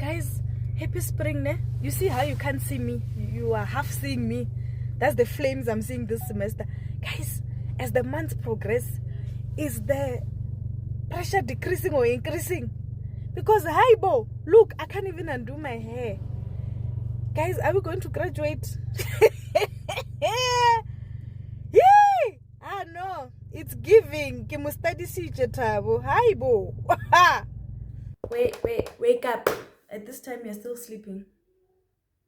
Guys, happy spring, ne? You see how you can't see me? You are half seeing me. That's the flames I'm seeing this semester. Guys, as the months progress, is the pressure decreasing or increasing? Because, hi, Bo, look, I can't even undo my hair. Guys, are we going to graduate? Yay! Ah, no. It's giving. Hi, Bo. Wake up. At this time, you're still sleeping.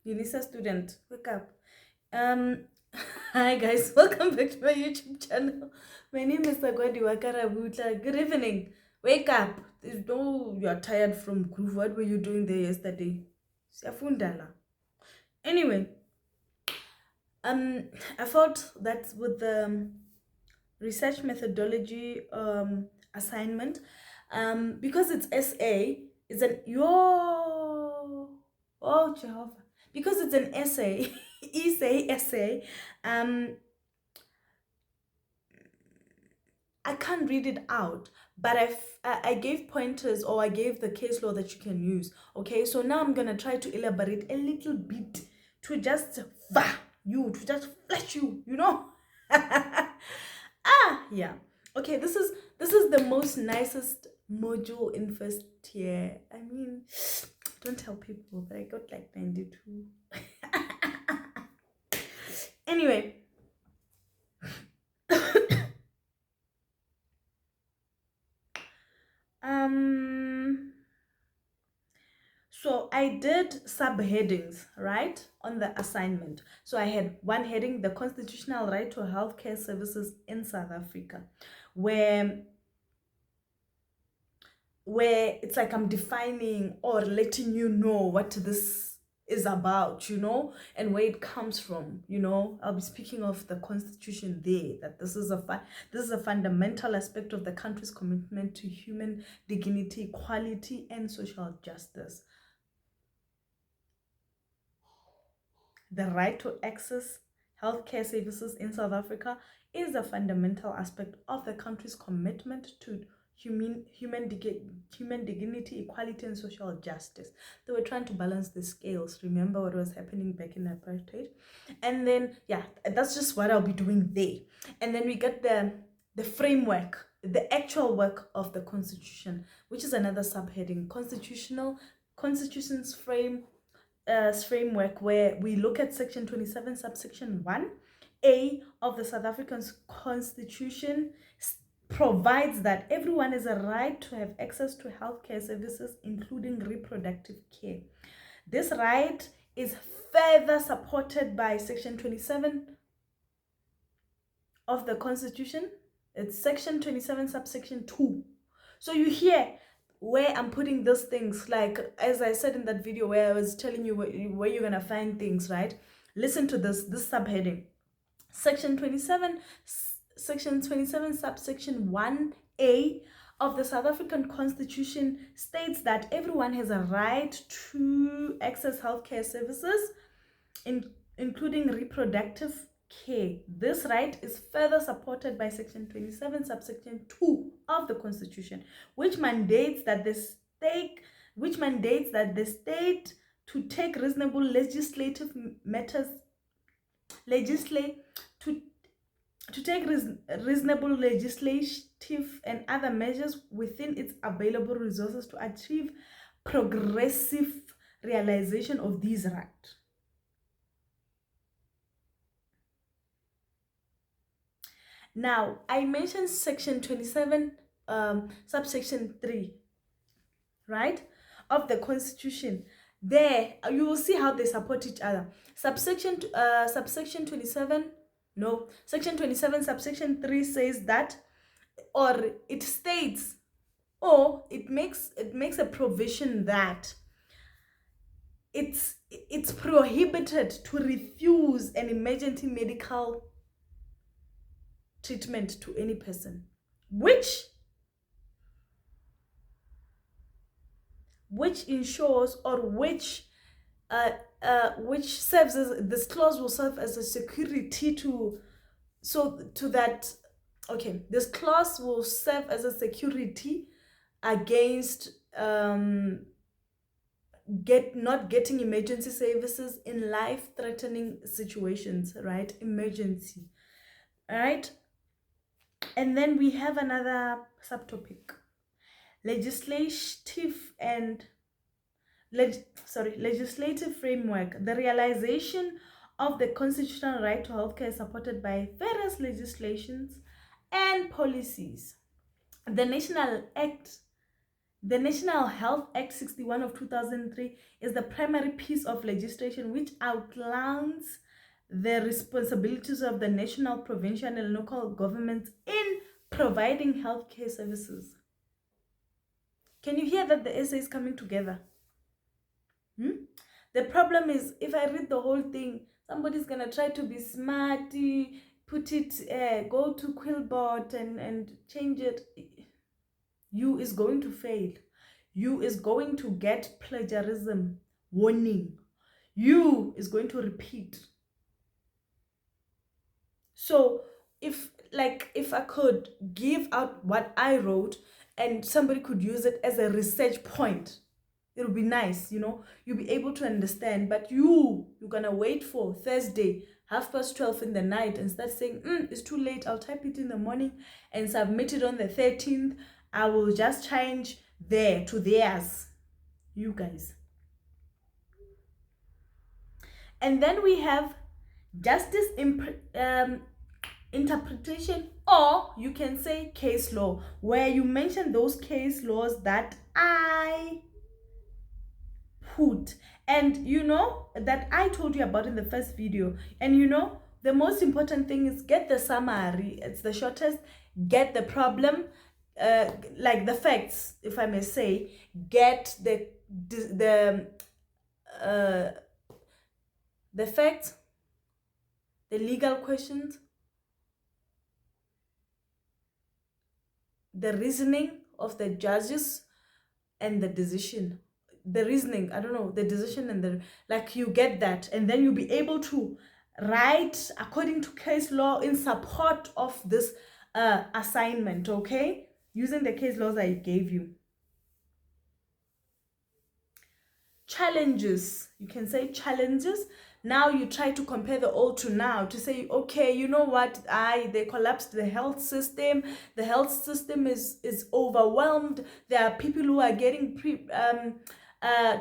Unisa student, wake up. Hi guys, welcome back to my YouTube channel. My name is Sagwadi Wakarabutla. Good evening. Wake up. There's no, you're tired from groove. What were you doing there yesterday? Siyafundala. Anyway, I felt that with the research methodology assignment, because it's SA, it's an oh Jehovah, because it's an essay, essay, I can't read it out, but I gave pointers, or I gave the case law that you can use. Okay, so now I'm gonna try to elaborate a little bit to just flash you, you know. Yeah. Okay, this is the most nicest module in first year. I mean, don't tell people, but I got like 92. Anyway. So I did subheadings, right, on the assignment. So I had one heading, the constitutional right to healthcare services in South Africa, where it's like I'm defining or letting you know what this is about, you know, and where it comes from. You know, I'll be speaking of the constitution there, that this is a fundamental aspect of the country's commitment to human dignity, equality, and social justice. The right to access healthcare services in South Africa is a fundamental aspect of the country's commitment to human dignity, equality, and social justice. They were trying to balance the scales. Remember what was happening back in apartheid? And then, yeah, that's just what I'll be doing there. And then we get the framework, the actual work of the Constitution, which is another subheading, Constitution's framework, where we look at section 27 subsection 1A of the South African Constitution. Provides that everyone has a right to have access to healthcare services, including reproductive care. This right is further supported by section 27 of the Constitution. It's section 27 subsection 2. So you hear where I'm putting those things, like as I said in that video where I was telling you where you're gonna find things, right? Listen to this subheading. Section 27 subsection 1A of the South African Constitution states that everyone has a right to access healthcare services, including reproductive care. This right is further supported by section 27 subsection 2 of the Constitution, which mandates that the state to take reasonable legislative matters to take reasonable legislative and other measures within its available resources to achieve progressive realization of these rights. Now, I mentioned section 27, subsection 3, right, of the Constitution. There, you will see how they support each other. Section 27, subsection 3 says that, or it states, or it makes a provision that it's prohibited to refuse an emergency medical treatment to any person, which ensures, or which serves as, this clause will serve as a security this clause will serve as a security against not getting emergency services in life-threatening situations, right? Emergency, all right? And then we have another subtopic, legislative and legislative framework, the realization of the constitutional right to healthcare is supported by various legislations and policies. The National Health Act 61 of 2003 is the primary piece of legislation which outlines the responsibilities of the national, provincial, and local governments in providing healthcare services. Can you hear that the essay is coming together? The problem is, if I read the whole thing, somebody's gonna try to be smarty, put it, go to Quillbot and change it. You is going to fail. You is going to get plagiarism warning. You is going to repeat. So if I could give out what I wrote and somebody could use it as a research point, it would be nice, you'll be able to understand. But you're gonna wait for Thursday 12:30 in the night and start saying, it's too late, I'll type it in the morning and submit it on the 13th. I will just change there to theirs. You guys. And then we have justice interpretation, or you can say case law, where you mention those case laws that I put, and that I told you about in the first video. And the most important thing is get the summary. It's the shortest. Get the problem, like the facts, if I may say. Get the facts, the legal questions, the reasoning of the judges, and the decision. The reasoning, I don't know, the decision and you get that, and then you'll be able to write according to case law in support of this assignment, okay? Using the case laws I gave you. Challenges, you can say challenges. Now you try to compare the old to now to say, okay, you know what, they collapsed the health system. The health system is overwhelmed. There are people who are getting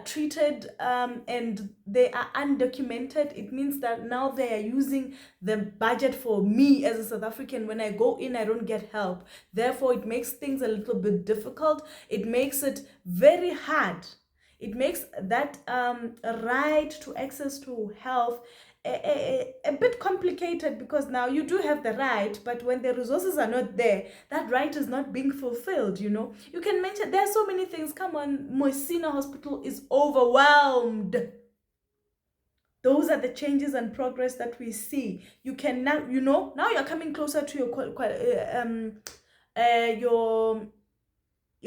treated and they are undocumented. It means that now they are using the budget for me as a South African. When I go in, I don't get help. Therefore, it makes things a little bit difficult. It makes it very hard. It makes that right to access to health a bit complicated, because now you do have the right, but when the resources are not there, that right is not being fulfilled. You can mention, there are so many things. Come on, Moisina Hospital is overwhelmed. Those are the changes and progress that we see. You can now, now you're coming closer to your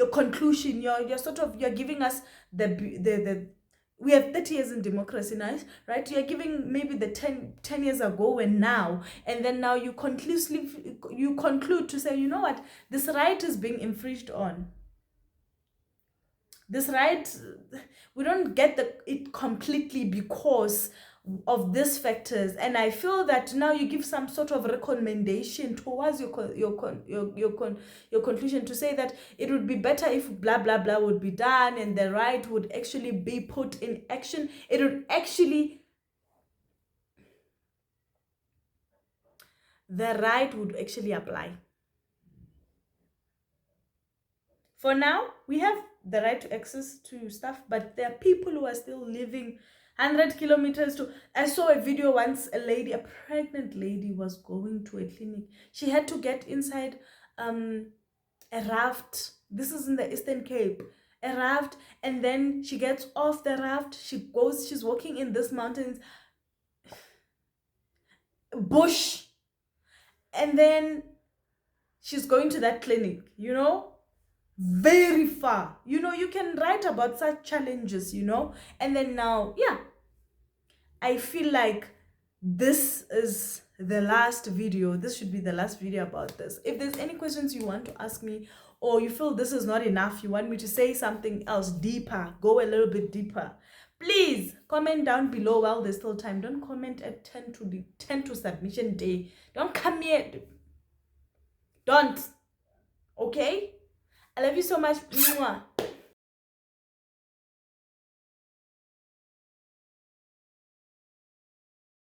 conclusion. You're giving us the we have 30 years in democracy now, right? You're giving maybe the 10 years ago and now, and then now you conclude to say, you know what, this right is being infringed on. This right, we don't get it completely because of these factors. And I feel that now you give some sort of recommendation towards your conclusion, to say that it would be better if blah blah blah would be done, and the right would actually be put in action. It would actually, the right would actually apply. For now, we have the right to access to stuff, but there are people who are still living 100 kilometers to. I saw a video once, a pregnant lady was going to a clinic. She had to get inside a raft. This is in the Eastern Cape. A raft, and then she gets off the raft. She's walking in these mountains, bush, and then she's going to that clinic, very far. You can write about such challenges, and then now, yeah, I feel like this is the last video. This should be the last video about this. If there's any questions you want to ask me, or you feel this is not enough, you want me to say something else deeper, go a little bit deeper, please comment down below while there's still time. Don't comment at 10 to submission day. Don't come here. Don't. Okay? I love you so much. Mwah.